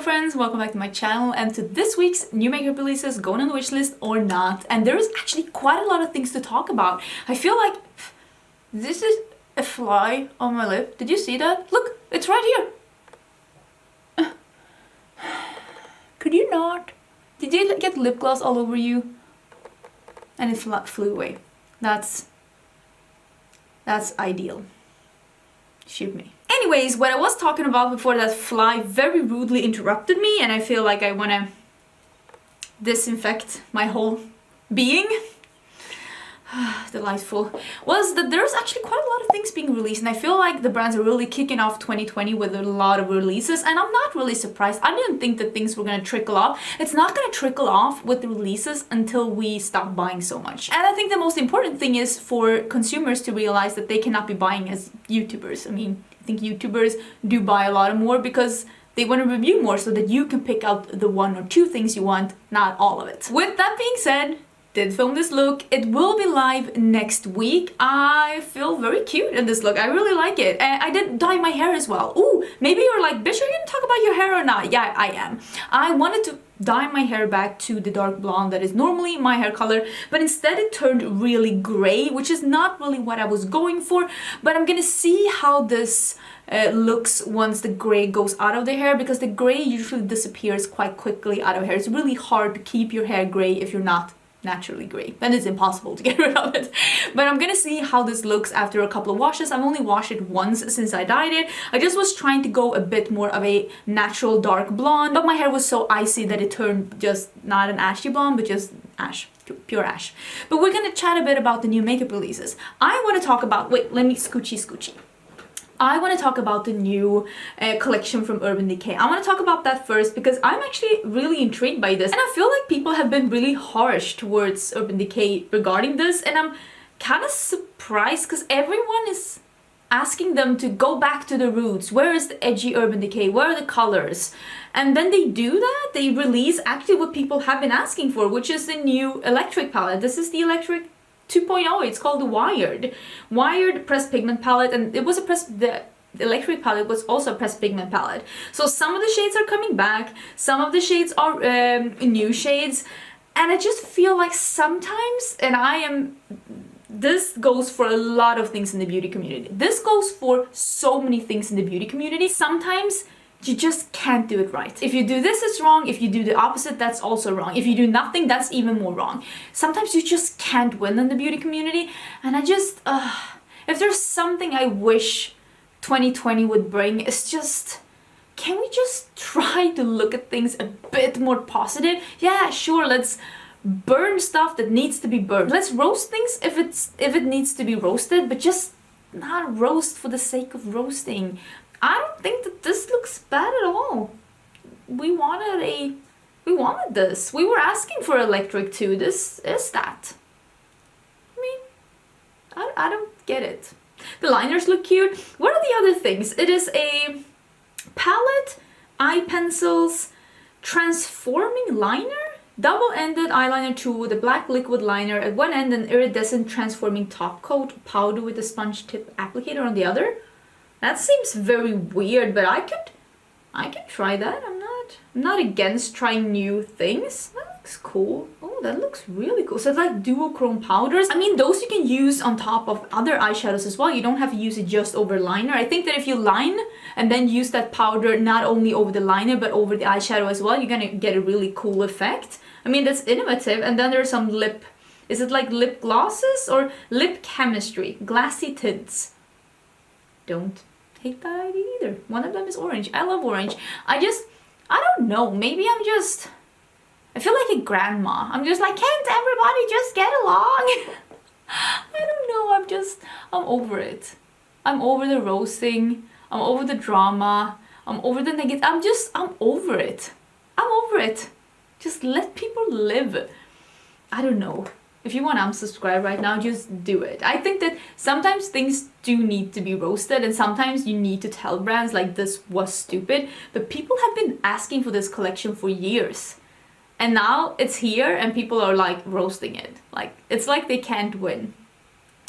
friends, welcome back to my channel and to this week's new makeup releases going on the wish list or not. And there is actually quite a lot of things to talk about. I feel like this is a fly on my lip. Did you see that? Look, it's right here. Could you not? Did you get lip gloss all over you? And it flew away. That's ideal. Shoot me. Anyways, what I was talking about before that fly very rudely interrupted me and I feel like I want to disinfect my whole being. Delightful. Was that there's actually quite a lot of things being released and I feel like the brands are really kicking off 2020 with a lot of releases and I'm not really surprised. I didn't think that things were going to trickle off. It's not going to trickle off with the releases until we stop buying so much. And I think the most important thing is for consumers to realize that they cannot be buying as YouTubers. I mean, I think YouTubers do buy a lot more because they want to review more so that you can pick out the one or two things you want, not all of it. With that being said, did film this look. It will be live next week. I feel very cute in this look. I really like it. And I did dye my hair as well. Ooh, maybe you're like, bitch, are you gonna talk about your hair or not? Yeah, I am. I wanted to dye my hair back to the dark blonde that is normally my hair color, but instead it turned really gray, which is not really what I was going for. But I'm gonna see how this looks once the gray goes out of the hair, because the gray usually disappears quite quickly out of hair. It's really hard to keep your hair gray if you're not naturally gray. Then it's impossible to get rid of it. But I'm gonna see how this looks after a couple of washes. I've only washed it once since I dyed it. I just was trying to go a bit more of a natural dark blonde, but my hair was so icy that it turned just not an ashy blonde, but just ash. Pure ash. But we're gonna chat a bit about the new makeup releases. I want to talk about, wait, let me scoochie. I want to talk about the new collection from Urban Decay. I want to talk about that first because I'm actually really intrigued by this. And I feel like people have been really harsh towards Urban Decay regarding this. And I'm kind of surprised because everyone is asking them to go back to the roots. Where is the edgy Urban Decay? Where are the colors? And then they do that. They release actually what people have been asking for, which is the new electric palette. This is the electric 2.0. It's called the Wired Pressed Pigment Palette, and it was the electric palette was also a pressed pigment palette. So some of the shades are coming back, some of the shades are new shades, and I just feel like sometimes, and this goes for a lot of things in the beauty community. This goes for so many things in the beauty community. Sometimes you just can't do it right. If you do this, it's wrong. If you do the opposite, that's also wrong. If you do nothing, that's even more wrong. Sometimes you just can't win in the beauty community. And I just, if there's something I wish 2020 would bring, it's just, can we just try to look at things a bit more positive? Yeah, sure, let's burn stuff that needs to be burned. Let's roast things if it needs to be roasted, but just not roast for the sake of roasting. I don't think that this looks bad at all. We wanted this. We were asking for electric too. This is that. I mean, I don't get it. The liners look cute. What are the other things? It is a palette, eye pencils, transforming liner, double-ended eyeliner tool with a black liquid liner at one end and iridescent transforming top coat, powder with a sponge tip applicator on the other. That seems very weird, but I could try that. I'm not against trying new things. That looks cool. Oh, that looks really cool. So it's like duochrome powders. I mean, those you can use on top of other eyeshadows as well. You don't have to use it just over liner. I think that if you line and then use that powder not only over the liner but over the eyeshadow as well, you're gonna get a really cool effect. I mean, that's innovative. And then there's some is it like lip glosses or lip chemistry? Glassy tints. Don't hate that idea either. One of them is orange. I love orange. I don't know. Maybe I feel like a grandma. I'm just like, can't everybody just get along? I don't know. I'm over it. I'm over the roasting. I'm over the drama. I'm over the negative. I'm over it. I'm over it. Just let people live. I don't know. If you want to unsubscribe right now, just do it. I think that sometimes things do need to be roasted and sometimes you need to tell brands like this was stupid. But people have been asking for this collection for years. And now it's here and people are like roasting it. Like, it's like they can't win.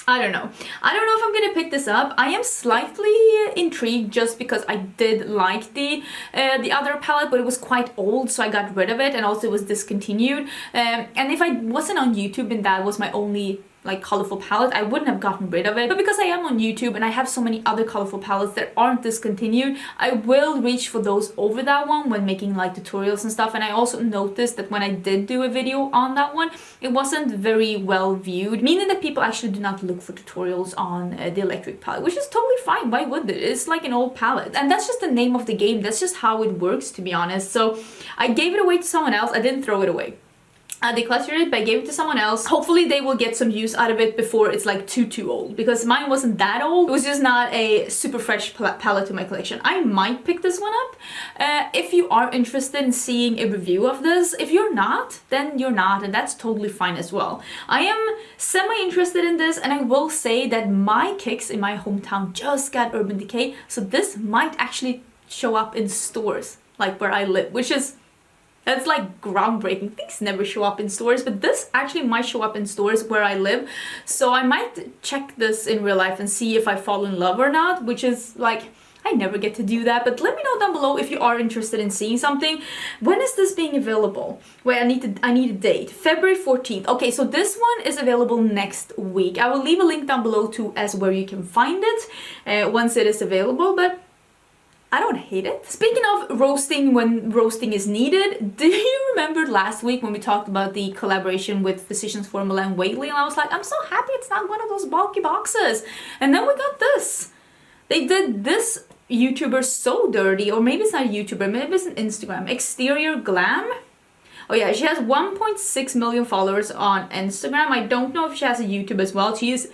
I don't know. I don't know if I'm gonna pick this up. I am slightly intrigued just because I did like the other palette, but it was quite old, so I got rid of it, and also it was discontinued. And if I wasn't on YouTube and that was my only like colorful palette, I wouldn't have gotten rid of it. But because I am on YouTube and I have so many other colorful palettes that aren't discontinued, I will reach for those over that one when making like tutorials and stuff. And I also noticed that when I did do a video on that one, it wasn't very well viewed, meaning that people actually do not look for tutorials on the electric palette, which is totally fine. Why would they? It's like an old palette, and that's just the name of the game. That's just how it works, to be honest. So I gave it away to someone else. I didn't throw it away. I decluttered it, but I gave it to someone else. Hopefully they will get some use out of it before it's like too old, because mine wasn't that old. It was just not a super fresh palette to my collection. I might pick this one up if you are interested in seeing a review of this. If you're not, then you're not, and that's totally fine as well. I am semi-interested in this, and I will say that my kicks in my hometown just got Urban Decay, so this might actually show up in stores like where I live, which is... that's like groundbreaking. Things never show up in stores, but this actually might show up in stores where I live. So I might check this in real life and see if I fall in love or not, which is like, I never get to do that. But let me know down below if you are interested in seeing something. When is this being available? Wait, I need a date. February 14th. Okay, so this one is available next week. I will leave a link down below to as where you can find it once it is available, but I don't hate it. Speaking of roasting when roasting is needed, do you remember last week when we talked about the collaboration with Physicians Formula and Whaley? And I was like, I'm so happy it's not one of those bulky boxes. And then we got this. They did this YouTuber so dirty, or maybe it's not a YouTuber, maybe it's an Instagram, exteriorglam. Oh yeah, she has 1.6 million followers on Instagram. I don't know if she has a YouTube as well. She is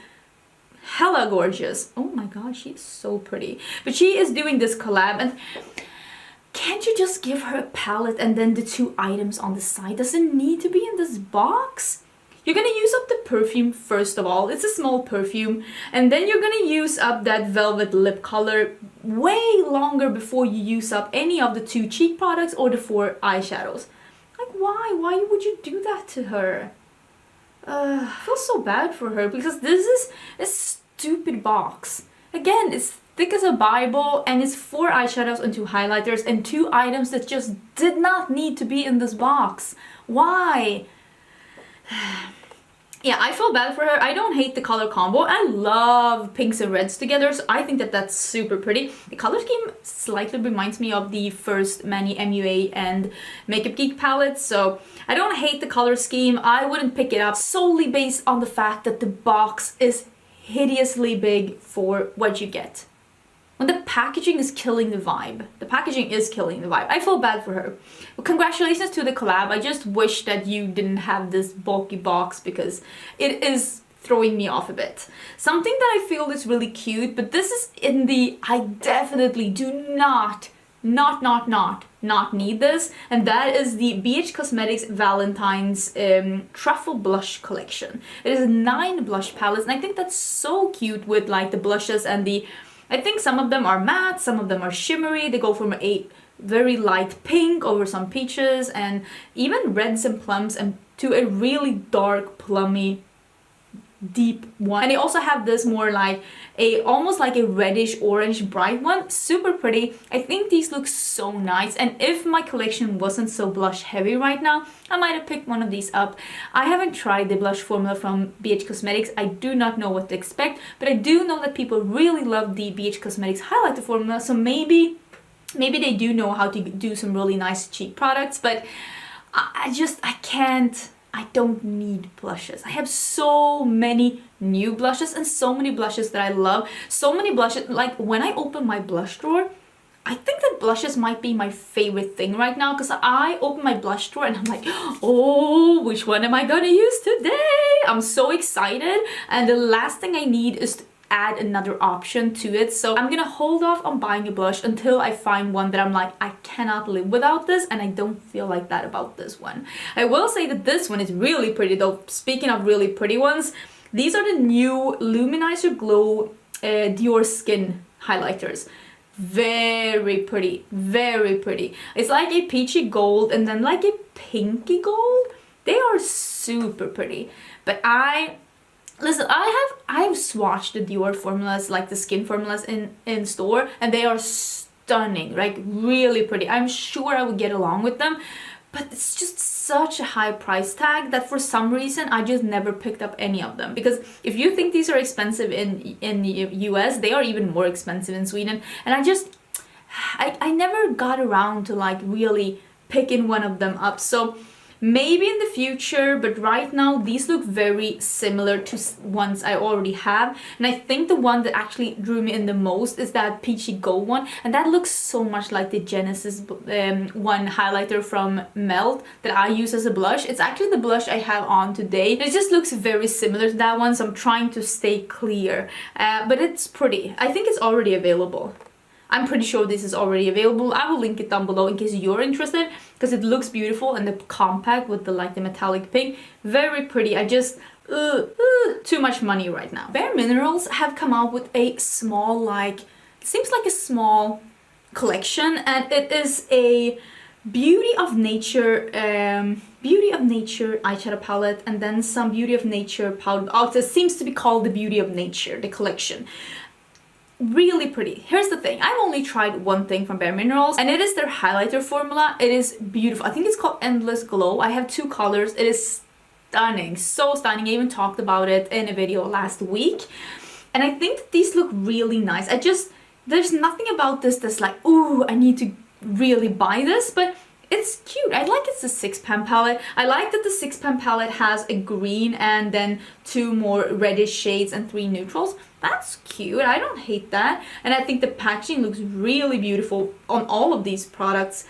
hella gorgeous. Oh my god, she's so pretty. But she is doing this collab, and can't you just give her a palette and then the 2 items on the side? Does it need to be in this box? You're gonna use up the perfume first of all. It's a small perfume, and then you're gonna use up that velvet lip color way longer before you use up any of the 2 cheek products or the 4 eyeshadows. Like, why? Why would you do that to her? I feel so bad for her, because this is a stupid box. Again, it's thick as a Bible, and it's 4 eyeshadows and 2 highlighters and 2 items that just did not need to be in this box. Why? Yeah, I feel bad for her. I don't hate the color combo. I love pinks and reds together, so I think that that's super pretty. The color scheme slightly reminds me of the first Manny MUA and Makeup Geek palettes, so I don't hate the color scheme. I wouldn't pick it up solely based on the fact that the box is hideously big for what you get. When the packaging is killing the vibe. The packaging is killing the vibe. I feel bad for her. But congratulations to the collab. I just wish that you didn't have this bulky box, because it is throwing me off a bit. Something that I feel is really cute, but this is in the I definitely do not need this, and that is the BH Cosmetics Valentine's Truffle Blush Collection. It is 9 blush palettes, and I think that's so cute with like the blushes and the... I think some of them are matte, some of them are shimmery. They go from a very light pink over some peaches and even reds and plums, and to a really dark plummy deep one. And they also have this more like almost like a reddish orange bright one. Super pretty. I think these look so nice, and if my collection wasn't so blush heavy right now, I might have picked one of these up. I haven't tried the blush formula from BH Cosmetics. I do not know what to expect, but I do know that people really love the BH Cosmetics highlighter formula, so maybe they do know how to do some really nice cheek products. But I don't need blushes. I have so many new blushes and so many blushes that I love. So many blushes, like when I open my blush drawer, I think that blushes might be my favorite thing right now, because I open my blush drawer and I'm like, oh, which one am I gonna use today? I'm so excited, and the last thing I need is to add another option to it. So I'm gonna hold off on buying a blush until I find one that I'm like, I cannot live without this, and I don't feel like that about this one. I will say that this one is really pretty though. Speaking of really pretty ones, these are the new Luminizer Glow Dior Skin highlighters. Very pretty, very pretty. It's like a peachy gold and then like a pinky gold. They are super pretty, but I Listen, I've swatched the Dior formulas, like the skin formulas in store, and they are stunning, like really pretty. I'm sure I would get along with them, but it's just such a high price tag that for some reason I just never picked up any of them. Because if you think these are expensive in the US, they are even more expensive in Sweden, and I never got around to like really picking one of them up. So maybe in the future, but right now these look very similar to ones I already have. And I think the one that actually drew me in the most is that Peachy Gold one, and that looks so much like the Genesis one highlighter from Melt that I use as a blush. It's actually the blush I have on today. It just looks very similar to that one, so I'm trying to stay clear. But it's pretty. I think it's already available. I'm pretty sure this is already available. I will link it down below in case you're interested, because it looks beautiful, and the compact with the like the metallic pink, very pretty. I just too much money right now. bareMinerals have come out with a small, like, seems like a small collection, and it is a Beauty of Nature eyeshadow palette, and then some Beauty of Nature powder. Oh, it seems to be called the Beauty of Nature, the collection. Really pretty. Here's the thing, I've only tried one thing from bareMinerals, and it is their highlighter formula. It is beautiful. I think it's called Endless Glow. I have two colors. It is stunning, so stunning. I even talked about it in a video last week, and I think that these look really nice. There's nothing about this that's like, ooh, I need to really buy this, but it's cute. I like it's a 6-pan palette. I like that the 6-pan palette has a green and then 2 more reddish shades and 3 neutrals. That's cute. I don't hate that. And I think the packaging looks really beautiful on all of these products.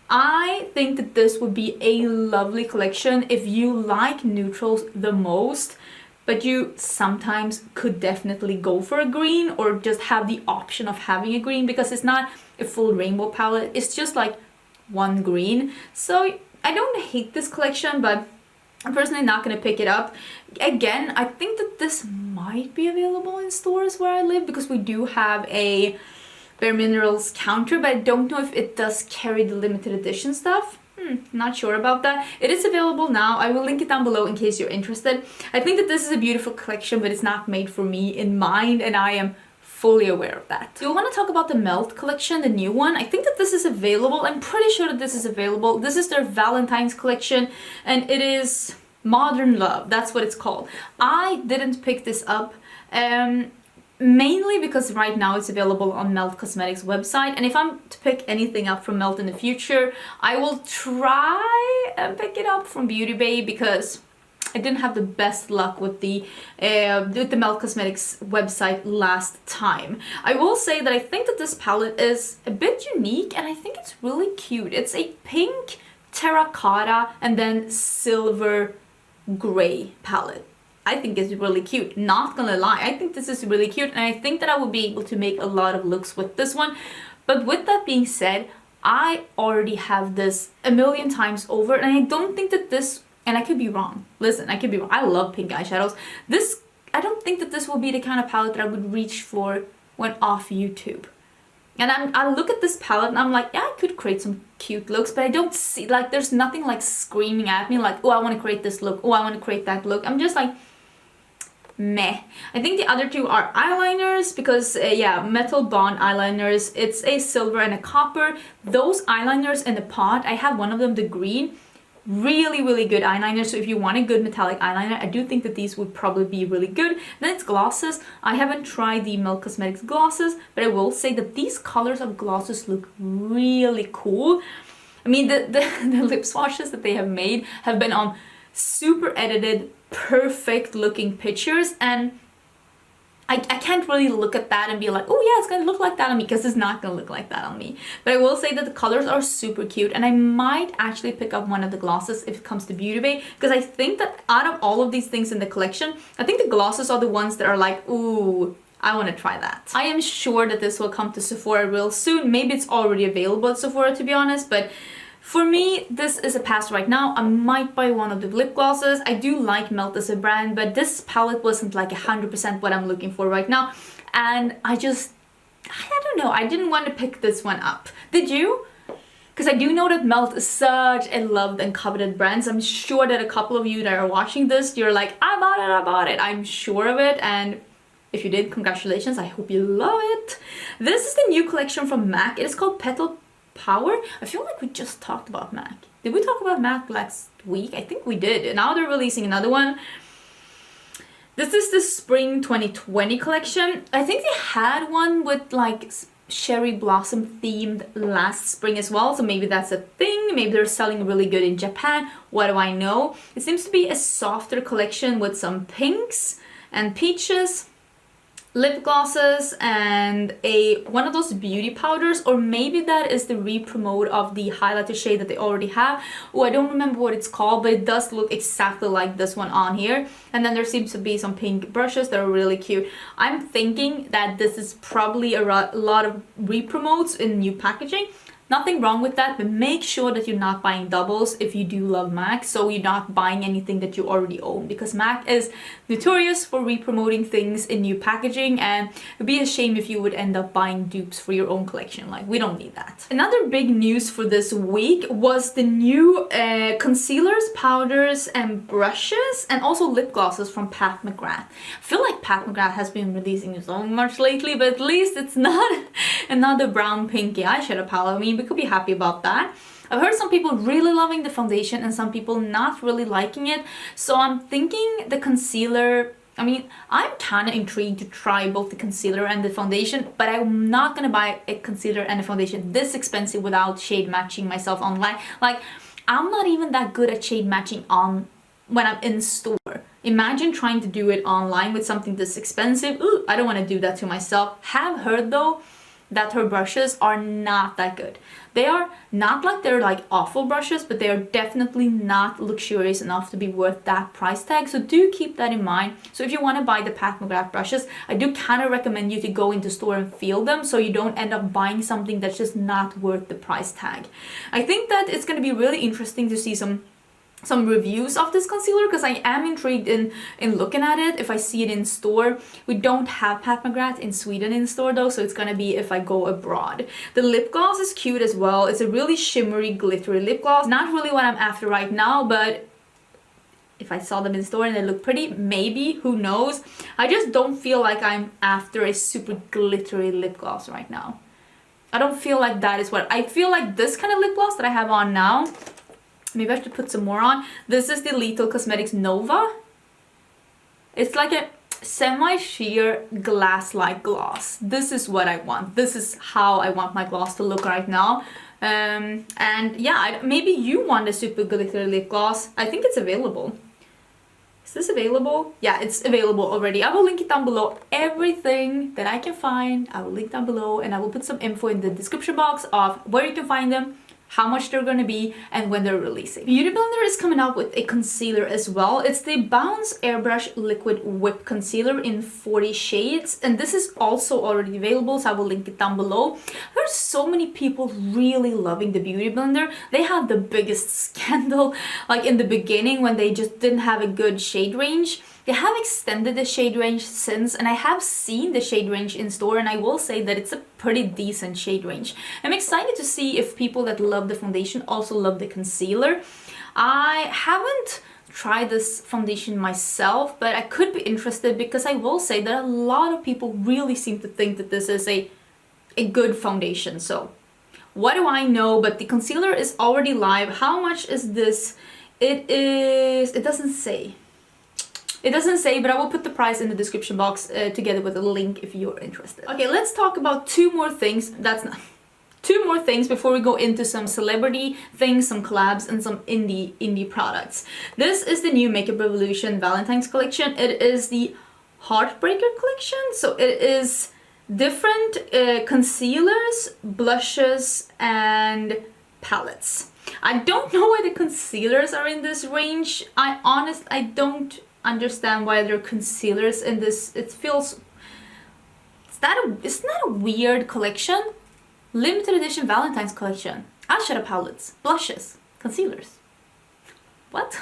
I think that this would be a lovely collection if you like neutrals the most, but you sometimes could definitely go for a green, or just have the option of having a green, because it's not a full rainbow palette. It's just like one green. So I don't hate this collection, but I'm personally not going to pick it up. Again, I think that this might be available in stores where I live, because we do have a bareMinerals counter, but I don't know if it does carry the limited edition stuff. Not sure about that. It is available now. I will link it down below in case you're interested. I think that this is a beautiful collection, but it's not made for me in mind, and I am fully aware of that. Do you want to talk about the Melt collection, the new one? I think that this is available. I'm pretty sure that this is available. This is their Valentine's collection, and it is Modern Love. That's what it's called. I didn't pick this up mainly because right now it's available on Melt Cosmetics website, and if I'm to pick anything up from Melt in the future, I will try and pick it up from Beauty Bay, because I didn't have the best luck with the Melt Cosmetics website last time. I will say that I think that this palette is a bit unique, and I think it's really cute. It's a pink, terracotta, and then silver gray palette. I think it's really cute, not gonna lie. I think this is really cute, and I think that I will be able to make a lot of looks with this one. But with that being said, I already have this a million times over, and I don't think that this, and I could be wrong. Listen, I could be wrong. I love pink eyeshadows. I don't think that this will be the kind of palette that I would reach for when off YouTube. And I look at this palette and I'm like, yeah, I could create some cute looks, but I don't see, like, there's nothing like screaming at me like, oh, I want to create this look, oh, I want to create that look. I'm just like, meh. I think the other two are eyeliners, because yeah, Metal Bond eyeliners. It's a silver and a copper. Those eyeliners in the pot, I have one of them, the green. Really, really good eyeliner. So if you want a good metallic eyeliner, I do think that these would probably be really good. Then it's glosses. I haven't tried the Melt Cosmetics glosses, but I will say that these colors of glosses look really cool. I mean, the lip swatches that they have made have been on super edited, perfect looking pictures, and I can't really look at that and be like, oh yeah, it's gonna look like that on me, because it's not gonna look like that on me. But I will say that the colors are super cute, and I might actually pick up one of the glosses if it comes to Beauty Bay, because I think that out of all of these things in the collection, I think the glosses are the ones that are like, ooh, I want to try that. I am sure that this will come to Sephora real soon. Maybe it's already available at Sephora, to be honest, but for me, this is a pass right now. I might buy one of the lip glosses. I do like Melt as a brand, but this palette wasn't like 100% what I'm looking for right now. And I don't know, I didn't want to pick this one up. Did you? Because I do know that Melt is such a loved and coveted brand. So I'm sure that a couple of you that are watching this, you're like, I bought it. I'm sure of it. And if you did, congratulations. I hope you love it. This is the new collection from MAC. It is called Petal Power. I feel like we just talked about MAC. Did we talk about MAC last week? I think we did. And now they're releasing another one. This is the Spring 2020 collection. I think they had one with like cherry blossom themed last spring as well, so maybe that's a thing. Maybe they're selling really good in Japan. What do I know? It seems to be a softer collection with some pinks and peaches, lip glosses, and one of those beauty powders, or maybe that is the re-promote of the highlighter shade that they already have. Oh, I don't remember what it's called, but it does look exactly like this one on here. And then there seems to be some pink brushes that are really cute. I'm thinking that this is probably a lot of re-promotes in new packaging. Nothing wrong with that, but make sure that you're not buying doubles if you do love MAC, so you're not buying anything that you already own, because MAC is notorious for re-promoting things in new packaging, and it'd be a shame if you would end up buying dupes for your own collection. Like, we don't need that. Another big news for this week was the new concealers, powders, and brushes, and also lip glosses from Pat McGrath. I feel like Pat McGrath has been releasing so much lately, but at least it's not another brown pinky eyeshadow palette. I mean, we could be happy about that. I've heard some people really loving the foundation and some people not really liking it. So I'm thinking the concealer, I mean, I'm kind of intrigued to try both the concealer and the foundation, but I'm not gonna buy a concealer and a foundation this expensive without shade matching myself online. Like, I'm not even that good at shade matching on when I'm in store. Imagine trying to do it online with something this expensive. Ooh, I don't want to do that to myself. Have heard though that her brushes are not that good. They are not like they're like awful brushes, but they are definitely not luxurious enough to be worth that price tag. So do keep that in mind. So if you want to buy the Pat McGrath brushes, I do kind of recommend you to go into store and feel them, so you don't end up buying something that's just not worth the price tag. I think that it's going to be really interesting to see some reviews of this concealer, because I am intrigued in looking at it if I see it in store. We don't have Pat McGrath in Sweden in store though, so it's gonna be if I go abroad. The lip gloss is cute as well. It's a really shimmery, glittery lip gloss. Not really what I'm after right now, but if I saw them in store and they look pretty, maybe, who knows. I just don't feel like I'm after a super glittery lip gloss right now. I don't feel like that is what I feel like. This kind of lip gloss that I have on now, maybe I should put some more on. This is the Lethal Cosmetics Nova. It's like a semi-sheer glass-like gloss. This is what I want. This is how I want my gloss to look right now. And yeah, maybe you want a super glittery lip gloss. I think it's available. Is this available? Yeah, it's available already. I will link it down below. Everything that I can find, I will link down below, and I will put some info in the description box of where you can find them, how much they're gonna be, and when they're releasing. Beauty Blender is coming out with a concealer as well. It's the Bounce Airbrush Liquid Whip Concealer in 40 shades, and this is also already available, so I will link it down below. There's so many people really loving the Beauty Blender. They had the biggest scandal like in the beginning when they just didn't have a good shade range. They have extended the shade range since, and I have seen the shade range in store, and I will say that it's a pretty decent shade range. I'm excited to see if people that love the foundation also love the concealer. I haven't tried this foundation myself, but I could be interested, because I will say that a lot of people really seem to think that this is a good foundation. So what do I know? But the concealer is already live. How much is this? It doesn't say. It doesn't say, but I will put the price in the description box together with a link if you're interested. Okay, let's talk about two more things before we go into some celebrity things, some collabs, and some indie products. This is the new Makeup Revolution Valentine's collection. It is the Heartbreaker collection, so it is different concealers, blushes, and palettes. I don't know why the concealers are in this range. I don't understand why there are concealers in this. It feels, isn't that a weird collection? Limited edition Valentine's collection. Eyeshadow palettes, blushes, concealers. What?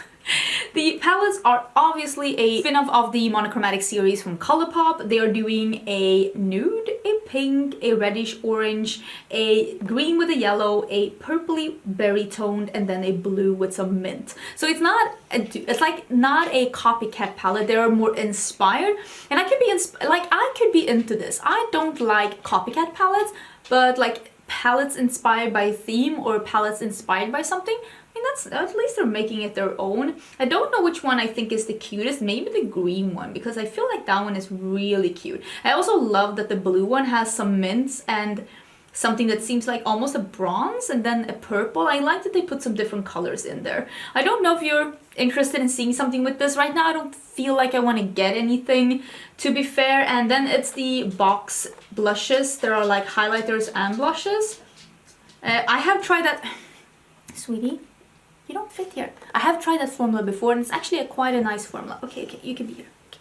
The palettes are obviously a spin-off of the monochromatic series from ColourPop. They are doing a nude, a pink, a reddish orange, a green with a yellow, a purpley berry toned, and then a blue with some mint. So it's not it's like not a copycat palette. They are more inspired, and I could be I could be into this. I don't like copycat palettes, but like palettes inspired by a theme or palettes inspired by something. I mean, that's, at least they're making it their own. I don't know which one I think is the cutest. Maybe the green one, because I feel like that one is really cute. I also love that the blue one has some mints and something that seems like almost a bronze and then a purple. I like that they put some different colors in there. I don't know if you're interested in seeing something with this. Right now I don't feel like I want to get anything, to be fair. And then it's the box blushes. There are like highlighters and blushes. I have tried that. Sweetie, you don't fit here. I have tried that formula before, and it's actually quite a nice formula. Okay, you can be here. Okay.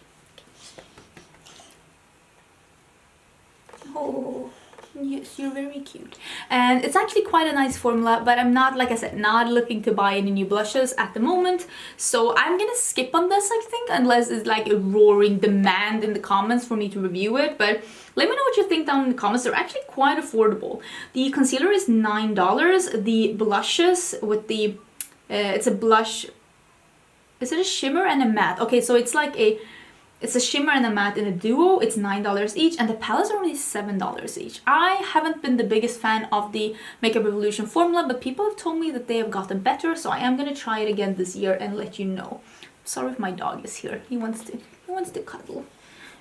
Oh, yes, you're very cute. And it's actually quite a nice formula, but I'm not, like I said, not looking to buy any new blushes at the moment. So I'm gonna skip on this, I think, unless it's like a roaring demand in the comments for me to review it. But let me know what you think down in the comments. They're actually quite affordable. The concealer is $9. The blushes with the it's a blush. Is it a shimmer and a matte? Okay, so it's like it's a shimmer and a matte in a duo. It's $9 each, and the palettes are only $7 each. I haven't been the biggest fan of the Makeup Revolution formula, but people have told me that they have gotten better, so I am gonna try it again this year and let you know. Sorry if my dog is here. He wants to cuddle.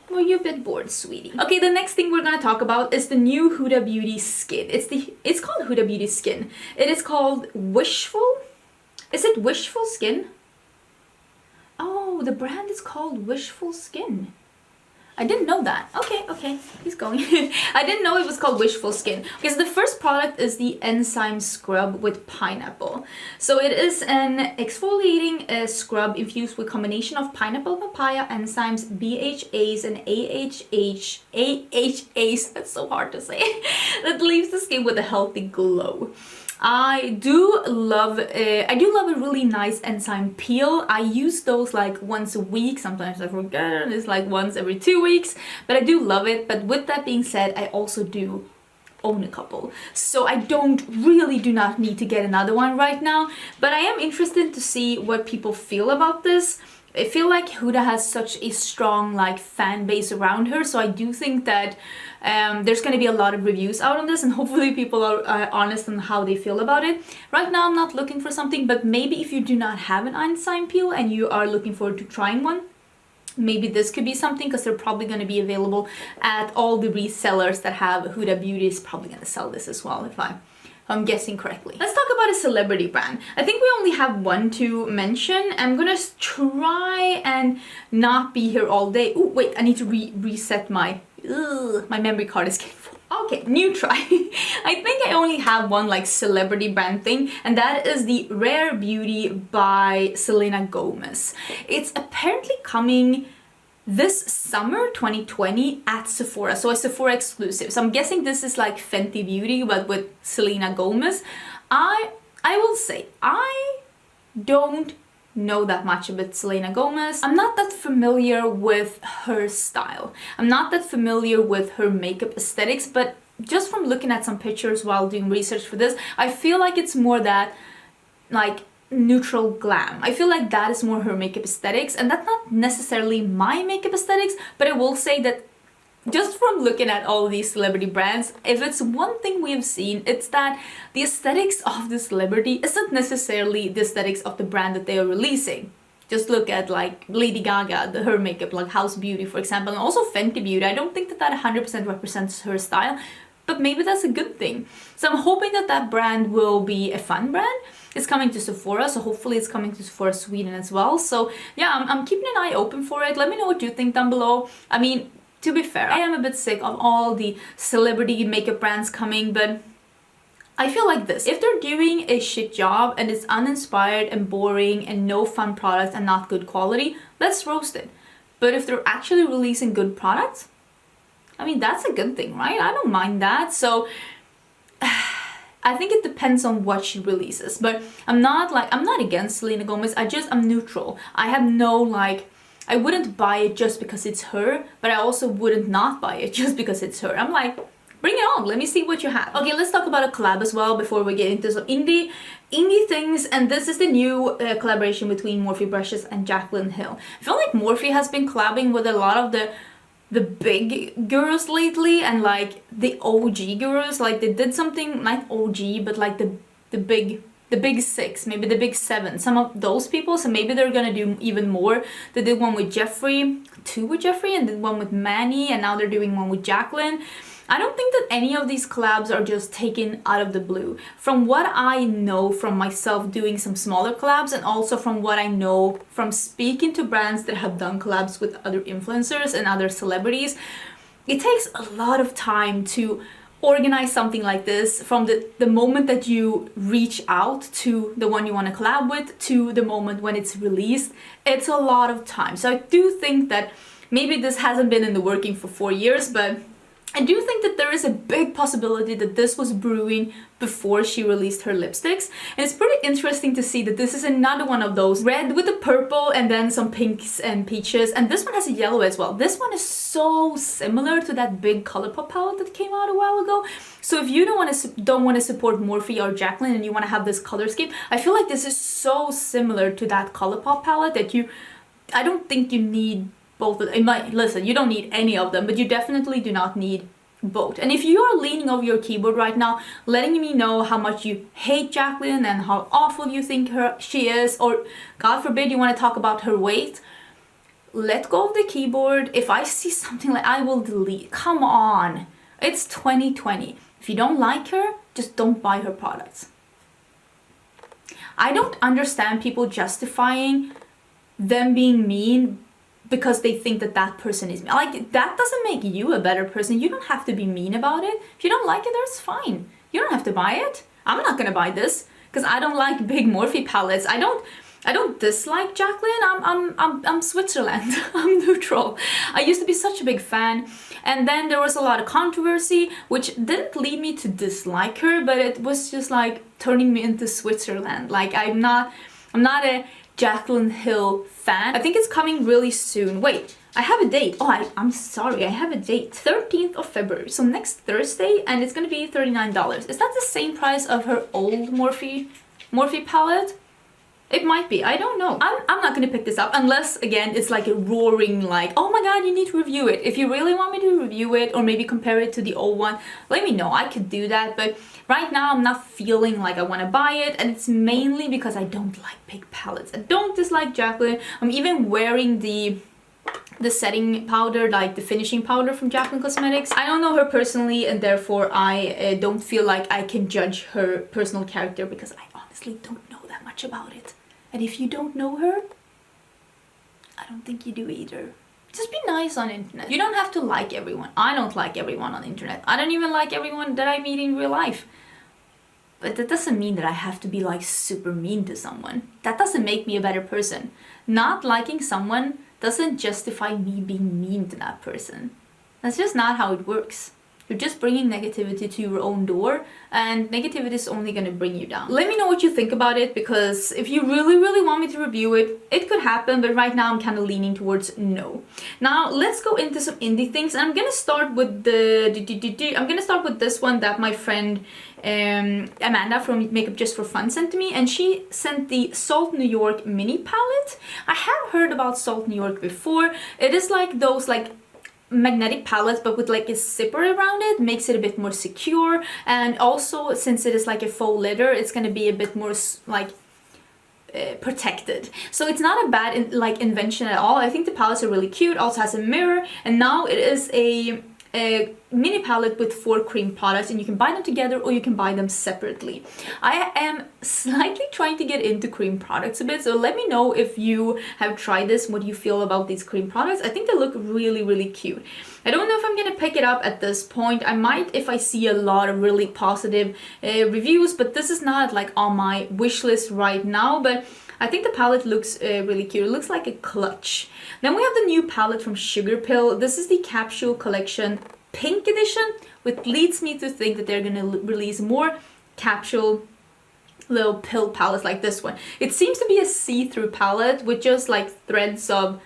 Well, you're a bit bored, sweetie. Okay, the next thing we're gonna talk about is the new Huda Beauty skin. It's called Huda Beauty skin. It is called Wishful. Is it Wishful Skin? Oh, the brand is called Wishful Skin. I didn't know that. Okay, he's going. I didn't know it was called Wishful Skin. Okay, so the first product is the Enzyme Scrub with Pineapple. So it is an exfoliating scrub infused with combination of pineapple, papaya, enzymes, BHAs, and AHAs, that's so hard to say, that leaves the skin with a healthy glow. I do love a really nice enzyme peel. I use those like once a week. Sometimes I forget, and it's like once every 2 weeks, but I do love it. But with that being said, I also do own a couple, so I do not need to get another one right now. But I am interested to see what people feel about this. I feel like Huda has such a strong like fan base around her, so I do think that there's going to be a lot of reviews out on this, and hopefully people are honest on how they feel about it. Right now I'm not looking for something, but maybe if you do not have an enzyme peel and you are looking forward to trying one, maybe this could be something, because they're probably going to be available at all the resellers that have Huda Beauty. Is probably going to sell this as well, if I'm guessing correctly. Let's talk about a celebrity brand. I think we only have one to mention. I'm gonna try and not be here all day. Oh wait, I need to reset my memory card is getting full. Okay, new try. I think I only have one like celebrity brand thing, and that is the Rare Beauty by Selena Gomez. It's apparently coming this summer 2020 at Sephora, so a Sephora exclusive. So I'm guessing this is like Fenty Beauty but with Selena Gomez. I will say I don't know that much about Selena Gomez. I'm not that familiar with her style. I'm not that familiar with her makeup aesthetics, but just from looking at some pictures while doing research for this, I feel like it's more that like neutral glam. I feel like that is more her makeup aesthetics, and that's not necessarily my makeup aesthetics, but I will say that just from looking at all these celebrity brands, if it's one thing we have seen, it's that the aesthetics of the celebrity isn't necessarily the aesthetics of the brand that they are releasing. Just look at like Lady Gaga, her makeup, like House Beauty for example, and also Fenty Beauty. I don't think that 100% represents her style, but maybe that's a good thing. So I'm hoping that that brand will be a fun brand. It's coming to Sephora, so hopefully it's coming to Sephora Sweden as well. So yeah, I'm keeping an eye open for it. Let me know what you think down below. I mean, to be fair, I am a bit sick of all the celebrity makeup brands coming, but I feel like this. If they're doing a shit job and it's uninspired and boring and no fun products and not good quality, let's roast it. But if they're actually releasing good products, I mean, that's a good thing, right? I don't mind that. So I think it depends on what she releases, but I'm not against Selena Gomez. I'm neutral. I have no like, I wouldn't buy it just because it's her, but I also wouldn't not buy it just because it's her. I'm like, bring it on, let me see what you have. Okay, let's talk about a collab as well before we get into some indie things, and this is the new collaboration between Morphe brushes and Jacqueline Hill. I feel like Morphe has been collabing with a lot of the big girls lately, and like the OG girls. Like they did something, not OG, but like the big six, maybe the big seven, some of those people. So maybe they're gonna do even more. They did one with Jeffree, two with Jeffree, and then one with Manny, and now they're doing one with Jacqueline. I don't think that any of these collabs are just taken out of the blue. From what I know from myself doing some smaller collabs, and also from what I know from speaking to brands that have done collabs with other influencers and other celebrities, it takes a lot of time to organize something like this, from the moment that you reach out to the one you want to collab with to the moment when it's released. It's a lot of time. So I do think that maybe this hasn't been in the working for 4 years, but I do think that there is a big possibility that this was brewing before she released her lipsticks. And it's pretty interesting to see that this is another one of those red with the purple and then some pinks and peaches. And this one has a yellow as well. This one is so similar to that big Colourpop palette that came out a while ago. So if you don't want to support Morphe or Jacqueline and you want to have this color scheme, I feel like this is so similar to that Colourpop palette that I don't think you need both of them. Listen, you don't need any of them, but you definitely do not need both. And if you are leaning over your keyboard right now, letting me know how much you hate Jacqueline and how awful you think she is, or God forbid you want to talk about her weight, let go of the keyboard. If I see something like, I will delete. Come on, it's 2020. If you don't like her, just don't buy her products. I don't understand people justifying them being mean because they think that that person is mean. Like, that doesn't make you a better person. You don't have to be mean about it. If you don't like it, that's fine. You don't have to buy it. I'm not gonna buy this because I don't like big Morphe palettes. I don't dislike Jacqueline. I'm Switzerland. I'm neutral. I used to be such a big fan, and then there was a lot of controversy, which didn't lead me to dislike her, but it was just like turning me into Switzerland. Like, I'm not a Jacqueline Hill fan. I think it's coming really soon. Wait, I have a date. Oh, I'm sorry, I have a date. 13th of February, so next Thursday, and it's gonna be $39. Is that the same price of her old Morphe palette? It might be, I don't know. I'm not gonna pick this up unless, again, it's like a roaring like, oh my god, you need to review it. If you really want me to review it or maybe compare it to the old one, let me know. I could do that, but right now I'm not feeling like I want to buy it, and it's mainly because I don't like big palettes. I don't dislike Jacqueline. I'm even wearing the setting powder, like the finishing powder from Jacqueline Cosmetics. I don't know her personally, and therefore I don't feel like I can judge her personal character because I honestly don't know that much about it. And if you don't know her, I don't think you do either. Just be nice on internet. You don't have to like everyone. I don't like everyone on internet. I don't even like everyone that I meet in real life. But that doesn't mean that I have to be like super mean to someone. That doesn't make me a better person. Not liking someone doesn't justify me being mean to that person. That's just not how it works. You're just bringing negativity to your own door, and negativity is only going to bring you down. Let me know what you think about it, because if you really, really want me to review it, it could happen, but right now I'm kind of leaning towards no. Now, let's go into some indie things, and I'm going to start with this one that my friend Amanda from Makeup Just for Fun sent to me, and she sent the Salt New York mini palette. I have heard about Salt New York before. It is like those like magnetic palettes, but with like a zipper around it, makes it a bit more secure, and also since it is like a faux leather, it's gonna be a bit more like protected. So it's not a bad invention at all. I think the palettes are really cute. Also has a mirror, and now it is a mini palette with 4 cream products, and you can buy them together or you can buy them separately. I am slightly trying to get into cream products a bit, so let me know if you have tried this, what you feel about these cream products. I think they look really, really cute. I don't know if I'm gonna pick it up at this point. I might if I see a lot of really positive reviews, but this is not like on my wish list right now. But I think the palette looks really cute. It looks like a clutch. Then we have the new palette from Sugarpill. This is the Capsule Collection Pink Edition, which leads me to think that they're gonna release more capsule little pill palettes like this one. It seems to be a see-through palette with just like threads of,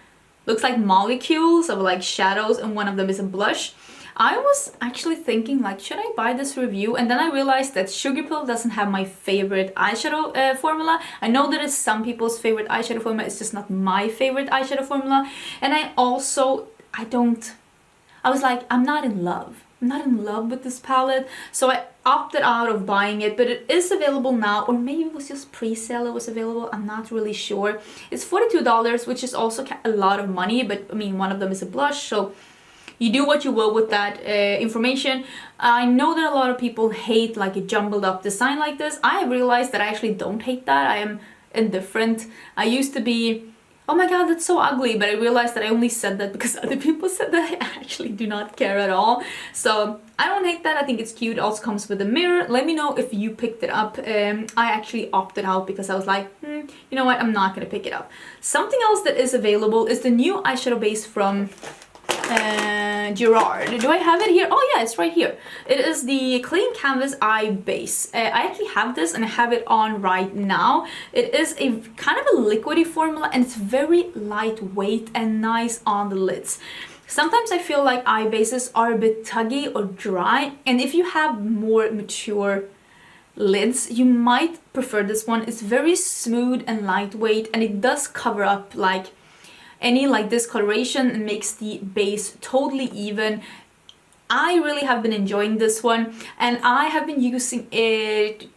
looks like molecules of like shadows, and one of them is a blush. I was actually thinking like, should I buy this review? And then I realized that Sugarpill doesn't have my favorite eyeshadow formula. I know that it's some people's favorite eyeshadow formula, it's just not my favorite eyeshadow formula. And I was like, I'm not in love. I'm not in love with this palette, so I opted out of buying it, but it is available now, or maybe it was just pre-sale it was available, I'm not really sure. It's $42, which is also a lot of money, but I mean, one of them is a blush, so you do what you will with that information. I know that a lot of people hate like a jumbled up design like this. I have realized that I actually don't hate that. I am indifferent. I used to be, oh my god, that's so ugly, but I realized that I only said that because other people said that. I actually do not care at all. So I don't hate that. I think it's cute. It also comes with a mirror. Let me know if you picked it up. I actually opted out because I was like, you know what, I'm not gonna pick it up. Something else that is available is the new eyeshadow base from Gerardi. Do I have it here? Oh yeah, it's right here. It is the Clean Canvas Eye Base. I actually have this and I have it on right now. It is a kind of a liquidy formula and it's very lightweight and nice on the lids. Sometimes I feel like eye bases are a bit tuggy or dry, and if you have more mature lids, you might prefer this one. It's very smooth and lightweight, and it does cover up like any like discoloration and makes the base totally even. I really have been enjoying this one, and I have been using it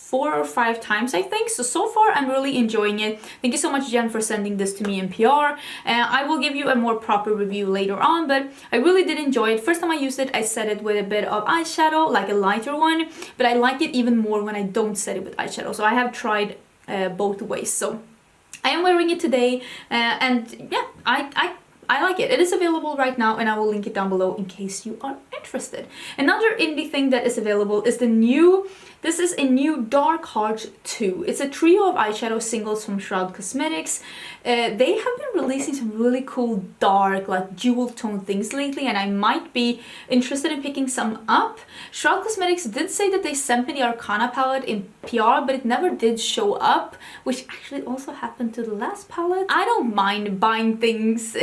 4 or 5 times, I think. So far I'm really enjoying it. Thank you so much, Jen, for sending this to me in PR. I will give you a more proper review later on, but I really did enjoy it. First time I used it, I set it with a bit of eyeshadow, like a lighter one, but I like it even more when I don't set it with eyeshadow. So I have tried both ways. So I am wearing it today, and yeah, I like it. It is available right now, and I will link it down below in case you are interested. Another indie thing that is available is this is a new Dark Heart 2. It's a trio of eyeshadow singles from Shrug Cosmetics. They have been releasing some really cool dark, like jewel tone things lately, and I might be interested in picking some up. Shrug Cosmetics did say that they sent me the Arcana palette in PR, but it never did show up, which actually also happened to the last palette. I don't mind buying things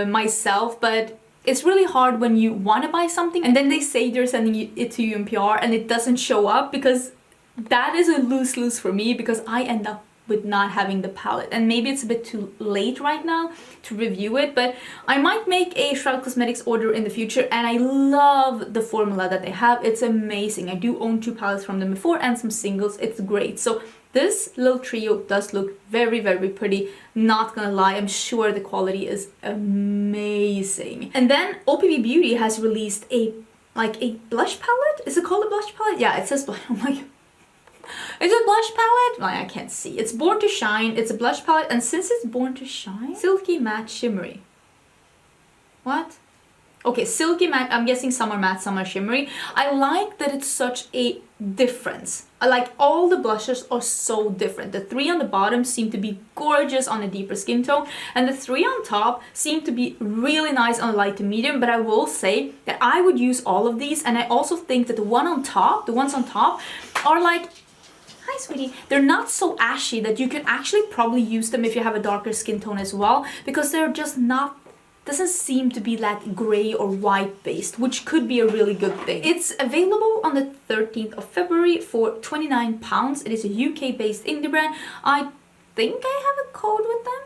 myself, but it's really hard when you want to buy something and then they say they're sending it to you in PR and it doesn't show up, because that is a lose-lose for me, because I end up with not having the palette, and maybe it's a bit too late right now to review it, but I might make a Shrug Cosmetics order in the future, and I love the formula that they have. It's amazing. I do own 2 palettes from them before and some singles. It's great. So this little trio does look very, very pretty. Not gonna lie, I'm sure the quality is amazing. And then OPP Beauty has released a blush palette. Is it called a blush palette? Yeah, it says blush. I'm like, is it blush palette? Well, I can't see. It's Born to Shine. It's a blush palette, and since it's Born to Shine, Silky Matte Shimmery. What? Okay, Silky Matte, I'm guessing some are matte, some are shimmery. I like that it's such a difference. Like, all the blushes are so different. The 3 on the bottom seem to be gorgeous on a deeper skin tone, and the 3 on top seem to be really nice on a light to medium, but I will say that I would use all of these, and I also think that the ones on top are like, hi sweetie, they're not so ashy that you can actually probably use them if you have a darker skin tone as well, because they're just not, doesn't seem to be that gray or white based, which could be a really good thing. It's available on the 13th of February for £29. It is a UK based indie brand. I think I have a code with them.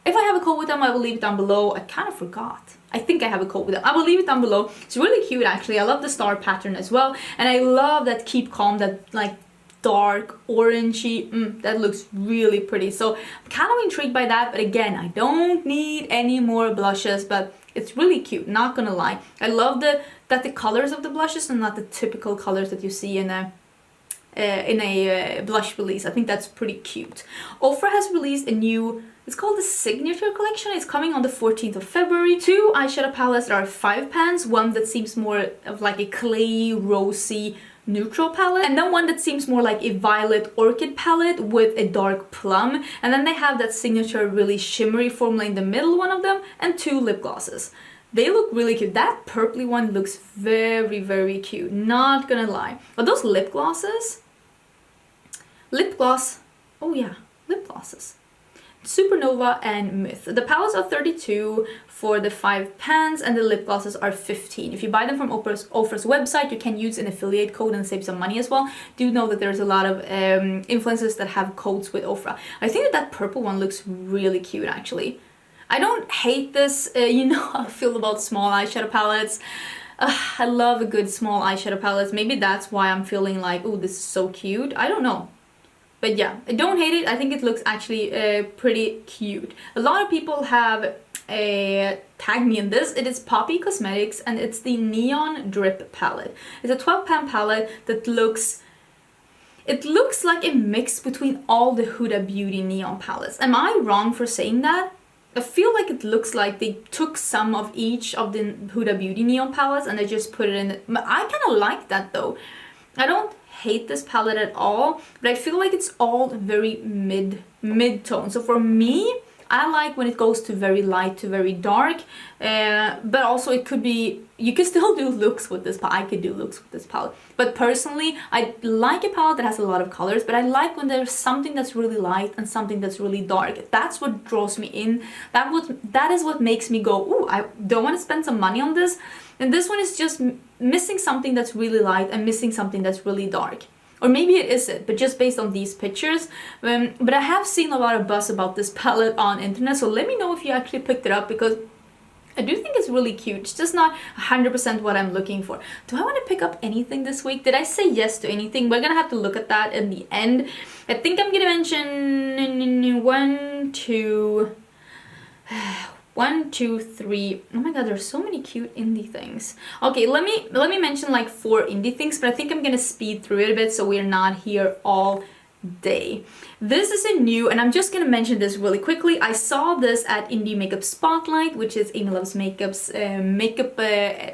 If I have a code with them, I will leave it down below. I kind of forgot. I think I have a code with them. I will leave it down below. It's really cute actually. I love the star pattern as well, and I love that Keep Calm, that like dark orangey, that looks really pretty. So I'm kind of intrigued by that, but again, I don't need any more blushes, but it's really cute, not gonna lie. I love that the colors of the blushes are not the typical colors that you see in a blush release. I think that's pretty cute. Oprah has released a new, it's called the Signature Collection. It's coming on the 14th of February. 2 eyeshadow palettes that are 5 pans, one that seems more of like a clay, rosy, neutral palette, and then one that seems more like a violet orchid palette with a dark plum, and then they have that signature really shimmery formula in the middle, one of them, and 2 lip glosses. They look really cute. That purpley one looks very, very cute. Not gonna lie. Are those lip glosses? Lip gloss. Oh yeah, lip glosses. Supernova and Myth. The palettes are 32 for the 5 pans and the lip glosses are 15. If you buy them from Oprah's website, you can use an affiliate code and save some money as well. Do know that there's a lot of influencers that have codes with Oprah. I think that purple one looks really cute actually. I don't hate this. You know how I feel about small eyeshadow palettes. I love a good small eyeshadow palette. Maybe that's why I'm feeling like, oh, this is so cute. I don't know. But yeah, I don't hate it. I think it looks actually pretty cute. A lot of people have tagged me in this. It is Poppy Cosmetics and it's the Neon Drip palette. It's a 12 pan palette that looks... It looks like a mix between all the Huda Beauty neon palettes. Am I wrong for saying that? I feel like it looks like they took some of each of the Huda Beauty neon palettes and they just put it in. I kind of like that though. I don't hate this palette at all, but I feel like it's all very mid-tone. So for me, I like when it goes to very light to very dark, but also it could be, you can still do looks with this palette. I could do looks with this palette. But personally, I like a palette that has a lot of colors, but I like when there's something that's really light and something that's really dark. That's what draws me in. That is what makes me go, ooh, I don't want to spend some money on this. And this one is just missing something that's really light and missing something that's really dark. Or maybe it isn't, but just based on these pictures. But I have seen a lot of buzz about this palette on internet, so let me know if you actually picked it up because I do think it's really cute. It's just not 100% what I'm looking for. Do I want to pick up anything this week? Did I say yes to anything? We're gonna have to look at that in the end. I think I'm gonna mention 1, 2... 1, 2, 3. Oh my god, there's so many cute indie things. Okay, let me mention like 4 indie things, but I think I'm gonna speed through it a bit so we're not here all day. This is a new, and I'm just gonna mention this really quickly. I saw this at Indie Makeup Spotlight, which is Amy Loves Makeup's makeup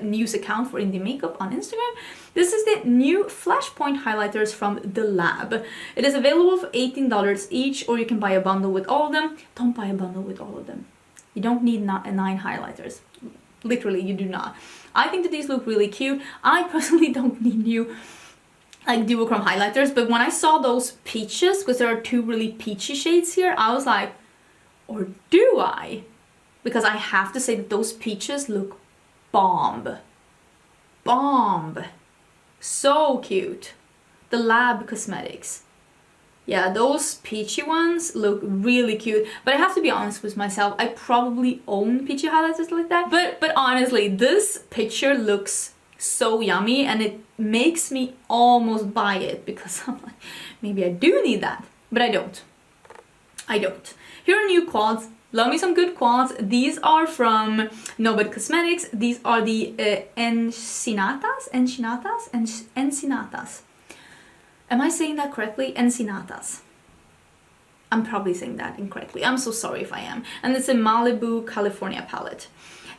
news account for indie makeup on Instagram. This is the new Flashpoint highlighters from The Lab. It is available for $18 each, or you can buy a bundle with all of them. Don't buy a bundle with all of them. You don't need 9 highlighters. Literally, you do not. I think that these look really cute. I personally don't need new like duochrome highlighters, but when I saw those peaches, because there are 2 really peachy shades here, I was like, or do I? Because I have to say that those peaches look bomb. Bomb. So cute. The Lab Cosmetics. Yeah, those peachy ones look really cute, but I have to be honest with myself, I probably own peachy highlighters like that, but honestly, this picture looks so yummy and it makes me almost buy it because I'm like, maybe I do need that, but I don't. Here are new quads. Love me some good quads. These are from Nobody Cosmetics. These are the Encinatas. Am I saying that correctly? Encinatas. I'm probably saying that incorrectly. I'm so sorry if I am. And it's a Malibu, California palette.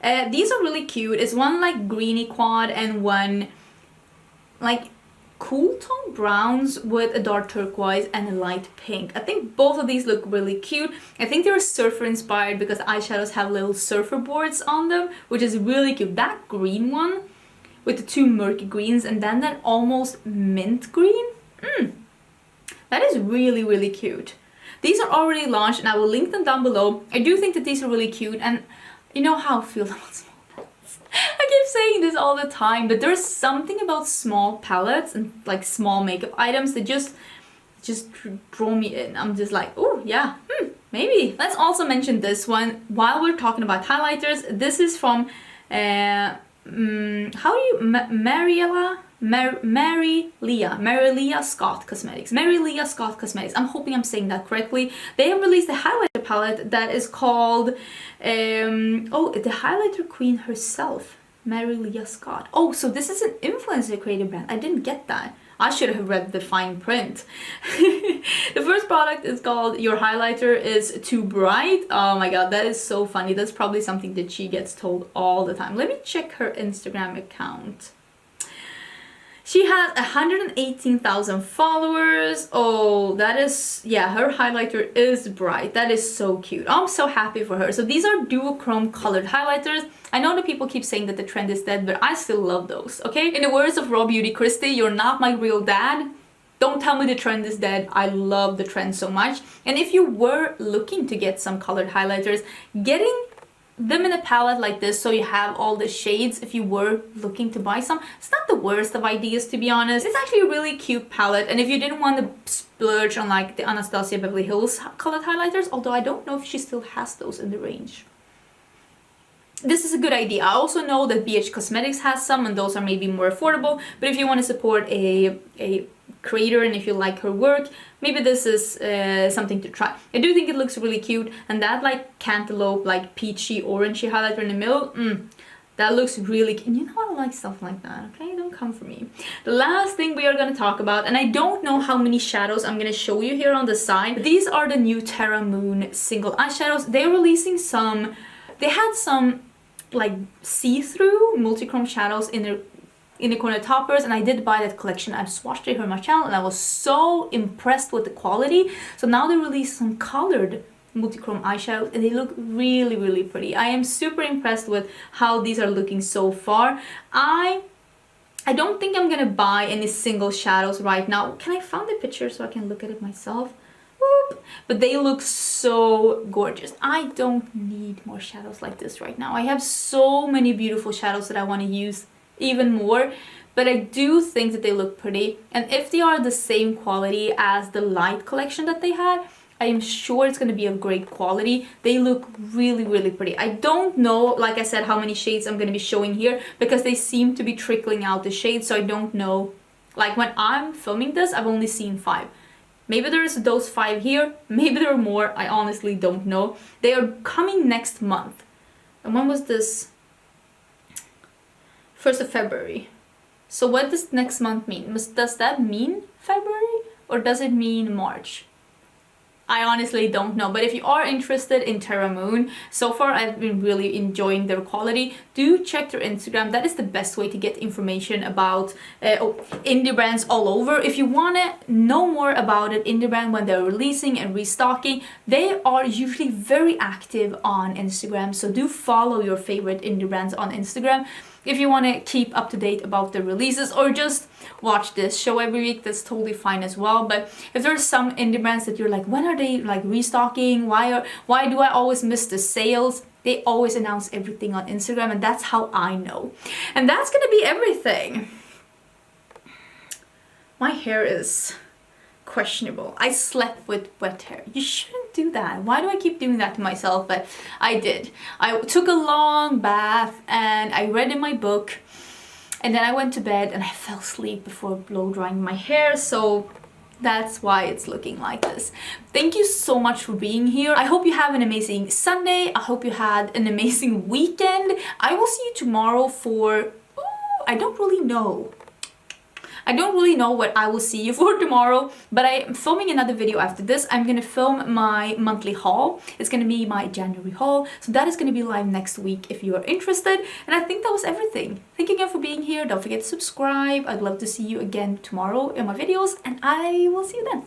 These are really cute. It's one like greeny quad and one like cool tone browns with a dark turquoise and a light pink. I think both of these look really cute. I think they're surfer inspired because the eyeshadows have little surfer boards on them, which is really cute. That green one with the 2 murky greens and then that almost mint green. That is really, really cute. These are already launched and I will link them down below. I do think that these are really cute and you know how I feel about small palettes. I keep saying this all the time, but there's something about small palettes and like small makeup items that just draw me in. I'm just like, oh yeah, maybe. Let's also mention this one while we're talking about highlighters. This is from, how do you, Mary Leah Scott Cosmetics. Mary Leah Scott Cosmetics. I'm hoping I'm saying that correctly. They have released a highlighter palette that is called, the highlighter queen herself, Mary Leah Scott. Oh, so this is an influencer creator brand. I didn't get that. I should have read the fine print. The first product is called Your Highlighter is Too Bright. Oh my god, that is so funny. That's probably something that she gets told all the time. Let me check her Instagram account. She has 118,000 followers. Oh, that is, yeah, her highlighter is bright. That is so cute. I'm so happy for her. So these are duochrome colored highlighters. I know that people keep saying that the trend is dead, but I still love those, okay? In the words of Raw Beauty Christy, you're not my real dad. Don't tell me the trend is dead. I love the trend so much. And if you were looking to get some colored highlighters, getting them in a palette like this so you have all the shades if you were looking to buy some, it's not the worst of ideas, to be honest. It's actually a really cute palette, and if you didn't want to splurge on like the Anastasia Beverly Hills colored highlighters, although I don't know if she still has those in the range, this is a good idea. I also know that BH Cosmetics has some, and those are maybe more affordable, but if you want to support a creator and if you like her work, maybe this is something to try. I do think it looks really cute, and that like cantaloupe, like peachy orangey highlighter in the middle, that looks really cute. And you know I like stuff like that, okay? Don't come for me. The last thing we are going to talk about, and I don't know how many shadows I'm going to show you here on the side. These are the new Terra Moon single eyeshadows. They're releasing some, they had some like see-through multi-chrome shadows in the corner toppers, and I did buy that collection. I've swatched it here on my channel and I was so impressed with the quality. So now they released some colored multi-chrome eyeshadows and they look really, really pretty. I am super impressed with how these are looking so far. I don't think I'm gonna buy any single shadows right now. Can I find the picture so I can look at it myself? Whoop. But they look so gorgeous. I don't need more shadows like this right now. I have so many beautiful shadows that I want to use even more, but I do think that they look pretty, and if they are the same quality as the light collection that they had, I am sure it's going to be of great quality. They look really, really pretty. I don't know, like I said, how many shades I'm going to be showing here because they seem to be trickling out the shades, so I don't know. Like when I'm filming this, I've only seen 5. Maybe there's those 5 here, maybe there are more, I honestly don't know. They are coming next month. And when was this? 1st of February. So what does next month mean? Does that mean February or does it mean March? I honestly don't know, but if you are interested in Terra Moon, so far I've been really enjoying their quality. Do check their Instagram. That is the best way to get information about indie brands all over. If you want to know more about an indie brand when they're releasing and restocking, they are usually very active on Instagram, so do follow your favorite indie brands on Instagram. If you want to keep up to date about the releases or just watch this show every week, that's totally fine as well. But if there's some indie brands that you're like, when are they like restocking? Why do I always miss the sales? They always announce everything on Instagram, and that's how I know. And that's gonna be everything. My hair is questionable. I slept with wet hair. You shouldn't do that. Why do I keep doing that to myself? But I did. I took a long bath and I read in my book, and then I went to bed and I fell asleep before blow drying my hair, so that's why it's looking like this. Thank you so much for being here. I hope you have an amazing Sunday. I hope you had an amazing weekend. I will see you tomorrow for, I don't really know what I will see you for tomorrow, but I am filming another video after this. I'm gonna film my monthly haul. It's gonna be my January haul, so that is gonna be live next week if you are interested. And I think that was everything. Thank you again for being here. Don't forget to subscribe. I'd love to see you again tomorrow in my videos, and I will see you then.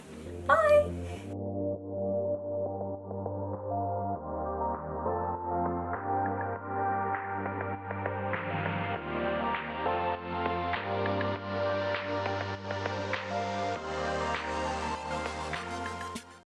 Bye!